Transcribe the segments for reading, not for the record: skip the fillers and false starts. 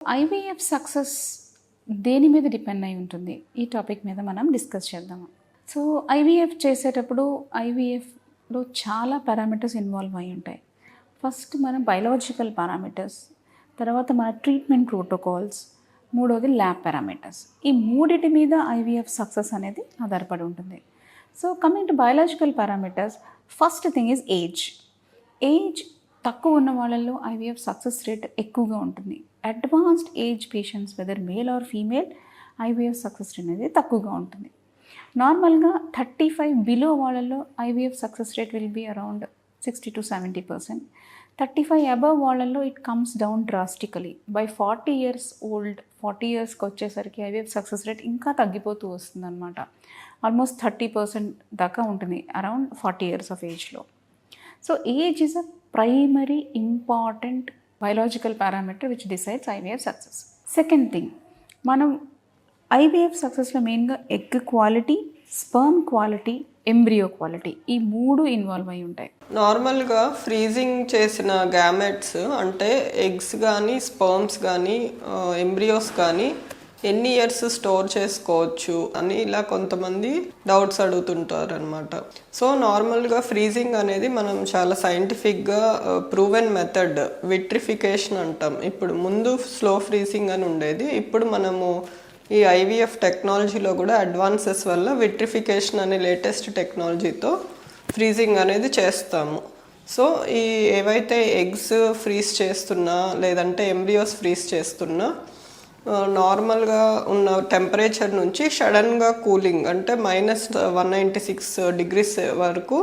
IVF success దేని మీద depend అయి ఉంటుంది? ఈ టాపిక్ మీద మనం డిస్కస్ చేద్దాము. సో ఐవీఎఫ్ చేసేటప్పుడు ఐవీఎఫ్లో చాలా పారామీటర్స్ ఇన్వాల్వ్ అయి ఉంటాయి. ఫస్ట్ మన బయలాజికల్ పారామీటర్స్, తర్వాత మన ట్రీట్మెంట్ ప్రోటోకాల్స్, మూడవది ల్యాబ్ పారామీటర్స్. ఈ మూడిటి మీద ఐవీఎఫ్ సక్సెస్ అనేది ఆధారపడి ఉంటుంది. So coming to biological parameters, first thing is age. Age తక్కువ ఉన్న వాళ్ళల్లో ఐవీఎఫ్ సక్సెస్ రేట్ ఎక్కువగా ఉంటుంది. Advanced age patients whether male or female IVF success rate అనేది తక్కువగా ఉంటుంది. నార్మల్గా 35 బిలో వాళ్ళల్లో IVF success rate will be around 60 to 70%. 35 above వాళ్ళల్లో it comes down drastically. By 40 years old, 40 yearsకి వచ్చేసరికి ఐవీఎఫ్ సక్సెస్ రేట్ ఇంకా తగ్గిపోతూ వస్తుంది అనమాట. ఆల్మోస్ట్ 30% దాకా ఉంటుంది అరౌండ్ 40 years ఆఫ్ ఏజ్లో. So age is a primary important biological parameter which decides IVF success. Second thing, మనం IVF సక్సెస్లో మెయిన్గా egg quality, sperm quality, embryo quality, ఈ మూడు ఇన్వాల్వ్ అయి ఉంటాయి. నార్మల్గా ఫ్రీజింగ్ చేసిన గ్యామెట్స్ అంటే ఎగ్స్ కానీ స్పర్మ్స్ కానీ ఎంబ్రియోస్ కానీ ఎన్ని ఇయర్స్ స్టోర్ చేసుకోవచ్చు అని ఇలా కొంతమంది డౌట్స్ అడుగుతుంటారు అనమాట. సో నార్మల్గా ఫ్రీజింగ్ అనేది మనం చాలా సైంటిఫిక్గా ప్రూవెన్ మెథడ్, విట్రిఫికేషన్ అంటాం. ఇప్పుడు ముందు స్లో ఫ్రీజింగ్ అని ఉండేది, ఇప్పుడు మనము ఈ ఐవీఎఫ్ టెక్నాలజీలో కూడా అడ్వాన్సెస్ వల్ల విట్రిఫికేషన్ అనే లేటెస్ట్ టెక్నాలజీతో ఫ్రీజింగ్ అనేది చేస్తాము. సో ఈ ఏవైతే ఎగ్స్ ఫ్రీజ్ చేస్తున్నా లేదంటే ఎంబ్రియోస్ ఫ్రీజ్ చేస్తున్నా నార్మల్గా ఉన్న టెంపరేచర్ నుంచి సడన్గా కూలింగ్ అంటే -196 degrees వరకు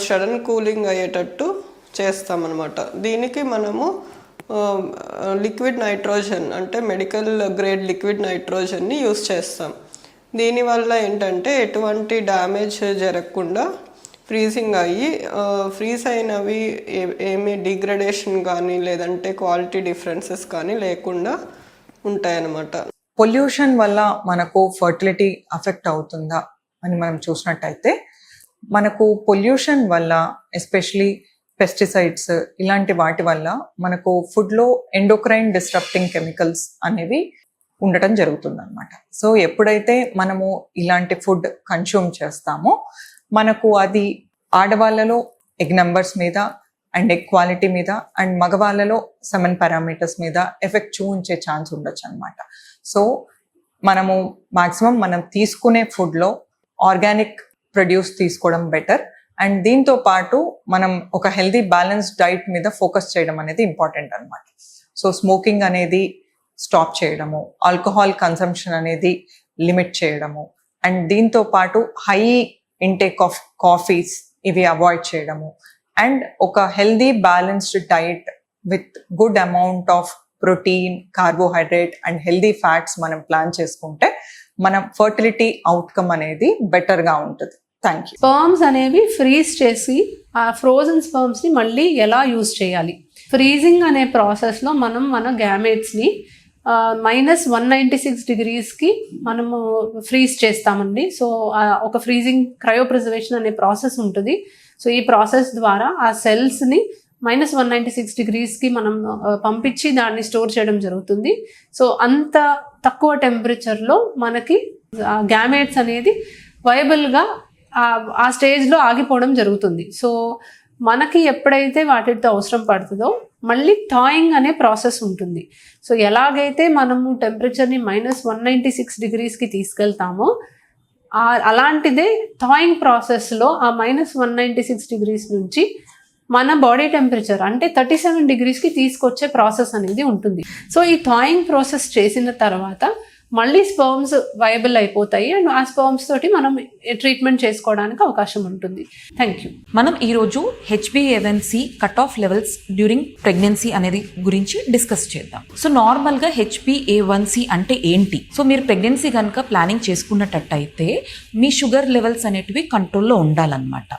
సడన్ కూలింగ్ అయ్యేటట్టు చేస్తామన్నమాట. దీనికి మనము లిక్విడ్ నైట్రోజన్ అంటే మెడికల్ గ్రేడ్ లిక్విడ్ నైట్రోజన్ని యూస్ చేస్తాం. దీనివల్ల ఏంటంటే ఎటువంటి డ్యామేజ్ జరగకుండా ఫ్రీజింగ్ అయ్యి ఫ్రీజ్ అయినవి ఏమీ డిగ్రేడేషన్ కానీ లేదంటే క్వాలిటీ డిఫరెన్సెస్ కానీ లేకుండా ఉంటాయన్నమాట. పొల్యూషన్ వల్ల మనకు ఫర్టిలిటీ అఫెక్ట్ అవుతుందా అని మనం చూసినట్టయితే, మనకు పొల్యూషన్ వల్ల ఎస్పెషలీ పెస్టిసైడ్స్ ఇలాంటి వాటి వల్ల మనకు ఫుడ్లో ఎండోక్రైన్ డిస్టర్బింగ్ కెమికల్స్ అనేవి ఉండటం జరుగుతుంది అనమాట. సో ఎప్పుడైతే మనము ఇలాంటి ఫుడ్ కన్స్యూమ్ చేస్తామో మనకు అది ఆడవాళ్ళలో ఎగ్ నెంబర్స్ మీద అండ్ ఎగ్ క్వాలిటీ మీద అండ్ మగవాళ్ళలో సెమెన్ పారామీటర్స్ మీద ఎఫెక్ట్ చూపించే ఛాన్స్ ఉండొచ్చు అనమాట. సో మనము మాక్సిమం మనం తీసుకునే ఫుడ్లో ఆర్గానిక్ ప్రొడ్యూస్ తీసుకోవడం బెటర్. అండ్ దీంతో పాటు మనం ఒక హెల్దీ బ్యాలెన్స్డ్ డైట్ మీద ఫోకస్ చేయడం అనేది ఇంపార్టెంట్ అనమాట. సో స్మోకింగ్ అనేది స్టాప్ చేయడము, ఆల్కహాల్ కన్సంప్షన్ అనేది లిమిట్ చేయడము, అండ్ దీంతో పాటు హై ఇంటేక్ ఆఫ్ కాఫీస్ ఇవి అవాయిడ్ చేయడము, అండ్ ఒక healthy balanced diet with good amount of protein, carbohydrate and healthy fats మనం ప్లాన్ చేసుకుంటే మన ఫర్టిలిటీ అవుట్కమ్ అనేది బెటర్గా ఉంటుంది. Thank you. స్పర్మ్స్ అనేవి ఫ్రీజ్ చేసి ఆ ఫ్రోజన్ స్పర్మ్స్ని మళ్ళీ ఎలా యూజ్ చేయాలి? ఫ్రీజింగ్ అనే ప్రాసెస్లో మనం మన గ్యామెట్స్ని -196 degreesకి మనము ఫ్రీజ్ చేస్తామండి. సో ఒక ఫ్రీజింగ్ క్రయోప్రిజర్వేషన్ అనే ప్రాసెస్ ఉంటుంది. సో ఈ ప్రాసెస్ ద్వారా ఆ సెల్స్ని -196 degreesకి మనం పంపించి దాన్ని స్టోర్ చేయడం జరుగుతుంది. సో అంత తక్కువ టెంపరేచర్లో మనకి గ్యామెట్స్ అనేది వైబుల్గా ఆ స్టేజ్లో ఆగిపోవడం జరుగుతుంది. సో మనకి ఎప్పుడైతే వాటితో అవసరం పడుతుందో మళ్ళీ థాయింగ్ అనే ప్రాసెస్ ఉంటుంది. సో ఎలాగైతే మనము టెంపరేచర్ని -196 degreesకి తీసుకెళ్తామో అలాంటిదే థాయింగ్ ప్రాసెస్లో ఆ -196 degrees నుంచి మన బాడీ టెంపరేచర్ అంటే 37 degreesకి తీసుకొచ్చే ప్రాసెస్ అనేది ఉంటుంది. సో ఈ థాయింగ్ ప్రాసెస్ చేసిన తర్వాత మళ్ళీ స్పర్మ్స్ వయబుల్ అయిపోతాయి అండ్ ఆ స్పర్మ్స్ తోటి మనం ట్రీట్మెంట్ చేసుకోవడానికి అవకాశం ఉంటుంది. Thank you. మనం ఈరోజు HbA1c cut off levels during pregnancy అనేది గురించి డిస్కస్ చేద్దాం. సో నార్మల్గా HbA1c అంటే ఏంటి? సో మీరు ప్రెగ్నెన్సీ కనుక ప్లానింగ్ చేసుకున్నట్టయితే మీ షుగర్ లెవెల్స్ అనేటివి కంట్రోల్లో ఉండాలన్నమాట.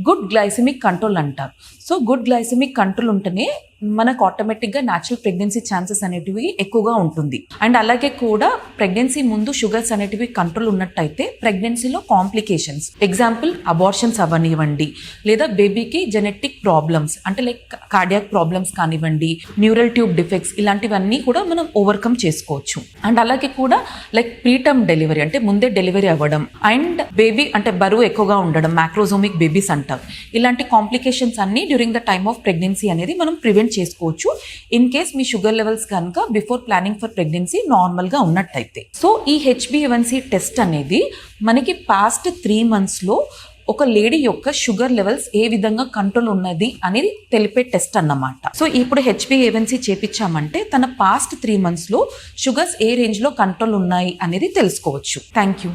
గుడ్ గ్లైసెమిక్ కంట్రోల్ అంటారు. సో గుడ్ గ్లైసెమిక్ కంట్రోల్ ఉంటేనే మనకు ఆటోమేటిక్గా న్యాచురల్ ప్రెగ్నెన్సీ ఛాన్సెస్ అనేటివి ఎక్కువగా ఉంటుంది. అండ్ అలాగే కూడా ప్రెగ్నెన్సీ ముందు షుగర్స్ అనేటివి కంట్రోల్ ఉన్నట్టయితే ప్రెగ్నెన్సీలో కాంప్లికేషన్స్, ఎగ్జాంపుల్ అబార్షన్స్ అవనివ్వండి, లేదా బేబీకి జెనెటిక్ ప్రాబ్లమ్స్ అంటే లైక్ కార్డియాక్ ప్రాబ్లమ్స్ కానివ్వండి, న్యూరల్ ట్యూబ్ డిఫెక్ట్స్, ఇలాంటివన్నీ కూడా మనం ఓవర్కమ్ చేసుకోవచ్చు. అండ్ అలాగే కూడా లైక్ ప్రీటర్మ్ డెలివరీ అంటే ముందే డెలివరీ అవ్వడం, అండ్ బేబీ అంటే బరువు ఎక్కువగా ఉండడం, మ్యాక్రోజోమిక్ బేబీస్ అంటారు, ఇలాంటి కాంప్లికేషన్స్ అన్ని during the time of pregnancy అనేది మనం ప్రివెంట్ చేసుకోవచ్చు ఇన్ కేస్ మీ షుగర్ లెవెల్స్ కనుక before planning for pregnancy normal గా ఉన్నట్టయితే. సో ఈ HbA1c టెస్ట్ అనేది మనకి పాస్ట్ 3 months లో ఒక లేడీ యొక్క షుగర్ లెవెల్స్ ఏ విధంగా కంట్రోల్ ఉన్నది అనేది తెలిపే టెస్ట్ అన్నమాట. సో ఇప్పుడు HbA1c చేపించామంటే తన పాస్ట్ 3 months లో షుగర్స్ ఏ రేంజ్ లో కంట్రోల్ ఉన్నాయి అనేది తెలుసుకోవచ్చు. Thank you.